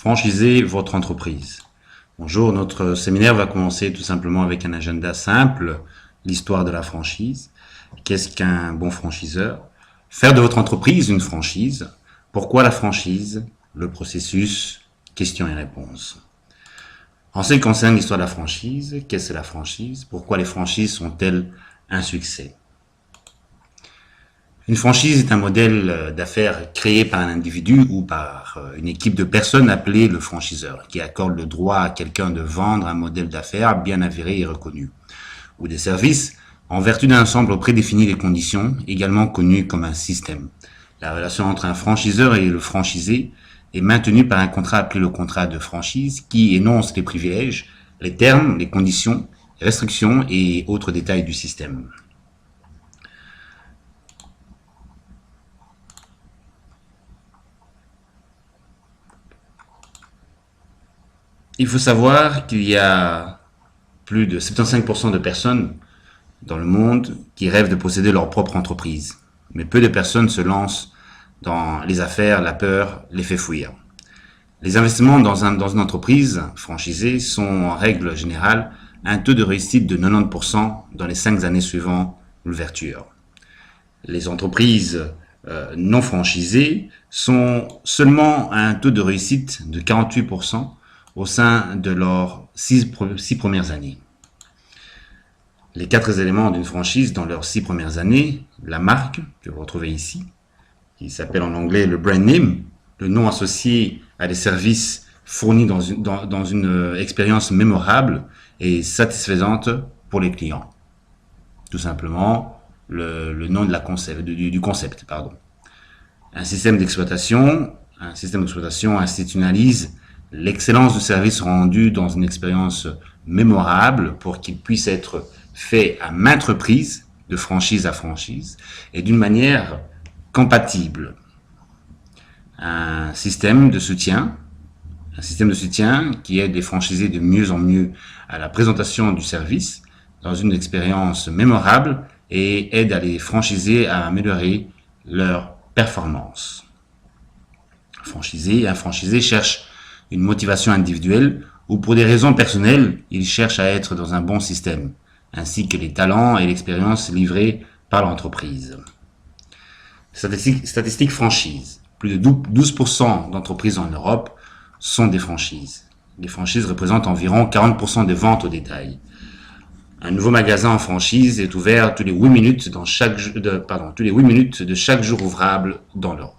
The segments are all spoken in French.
Franchisez votre entreprise. Bonjour, notre séminaire va commencer tout simplement avec un agenda simple, l'histoire de la franchise. Qu'est-ce qu'un bon franchiseur? Faire de votre entreprise une franchise. Pourquoi la franchise? Le processus, questions et réponses. En ce qui concerne l'histoire de la franchise, qu'est-ce que la franchise? Pourquoi les franchises sont-elles un succès? Une franchise est un modèle d'affaires créé par un individu ou par une équipe de personnes appelée le franchiseur, qui accorde le droit à quelqu'un de vendre un modèle d'affaires bien avéré et reconnu, ou des services en vertu d'un ensemble prédéfini de conditions, également connu comme un système. La relation entre un franchiseur et le franchisé est maintenue par un contrat appelé le contrat de franchise qui énonce les privilèges, les termes, les conditions, les restrictions et autres détails du système. Il faut savoir qu'il y a plus de 75% de personnes dans le monde qui rêvent de posséder leur propre entreprise. Mais peu de personnes se lancent dans les affaires, la peur les fait fuir. Les investissements dans une entreprise franchisée sont en règle générale un taux de réussite de 90% dans les 5 années suivant l'ouverture. Les entreprises non franchisées sont seulement à un taux de réussite de 48% au sein de leurs 6 premières années. Les 4 éléments d'une franchise dans leurs 6 premières années: la marque, que vous retrouvez ici, qui s'appelle en anglais le brand name, le nom associé à des services fournis dans une expérience mémorable et satisfaisante pour les clients. Tout simplement, le nom de du concept. Un système d'exploitation institutionnalise l'excellence du service rendu dans une expérience mémorable pour qu'il puisse être fait à maintes reprises, de franchise à franchise, et d'une manière compatible. Un système de soutien qui aide les franchisés de mieux en mieux à la présentation du service dans une expérience mémorable et aide à les franchisés à améliorer leur performance. Un franchisé cherche une motivation individuelle ou pour des raisons personnelles, il cherche à être dans un bon système, ainsi que les talents et l'expérience livrés par l'entreprise. Statistiques franchises. Plus de 12% d'entreprises en Europe sont des franchises. Les franchises représentent environ 40% des ventes au détail. Un nouveau magasin en franchise est ouvert tous les 8 minutes de chaque jour ouvrable dans l'Europe.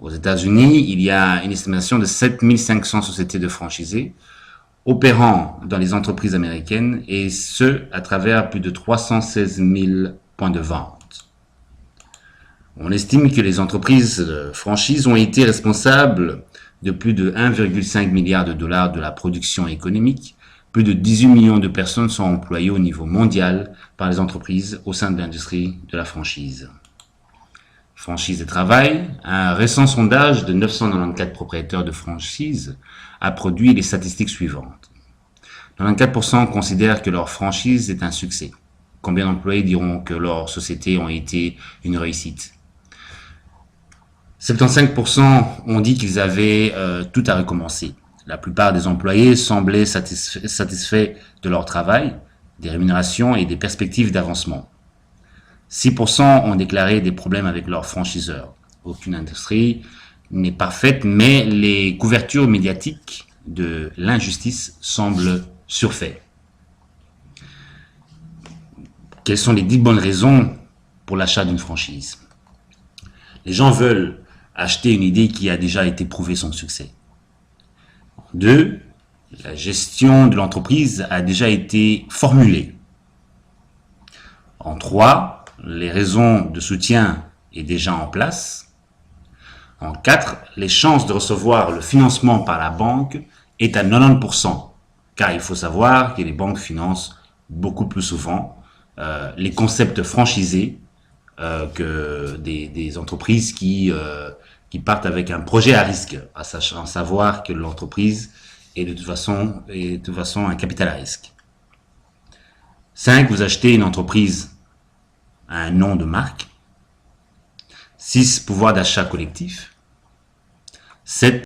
Aux États-Unis, il y a une estimation de 7500 sociétés de franchisés opérant dans les entreprises américaines, et ce, à travers plus de 316 000 points de vente. On estime que les entreprises de franchise ont été responsables de plus de 1,5 milliard de dollars de la production économique. Plus de 18 millions de personnes sont employées au niveau mondial par les entreprises au sein de l'industrie de la franchise. Franchise et travail, un récent sondage de 994 propriétaires de franchise a produit les statistiques suivantes. 94% considèrent que leur franchise est un succès. Combien d'employés diront que leurs sociétés ont été une réussite? 75% ont dit qu'ils avaient tout à recommencer. La plupart des employés semblaient satisfaits de leur travail, des rémunérations et des perspectives d'avancement. 6% ont déclaré des problèmes avec leurs franchiseurs. Aucune industrie n'est parfaite, mais les couvertures médiatiques de l'injustice semblent surfaites. Quelles sont les 10 bonnes raisons pour l'achat d'une franchise? Les gens veulent acheter une idée qui a déjà été prouvée son succès. 2, la gestion de l'entreprise a déjà été formulée. En 3, les raisons de soutien est déjà en place. En 4, les chances de recevoir le financement par la banque est à 90%, car il faut savoir que les banques financent beaucoup plus souvent les concepts franchisés que des entreprises qui partent avec un projet à risque, à savoir que l'entreprise est de toute façon un capital à risque. 5, vous achetez une entreprise à un nom de marque. 6, pouvoir d'achat collectif. 7,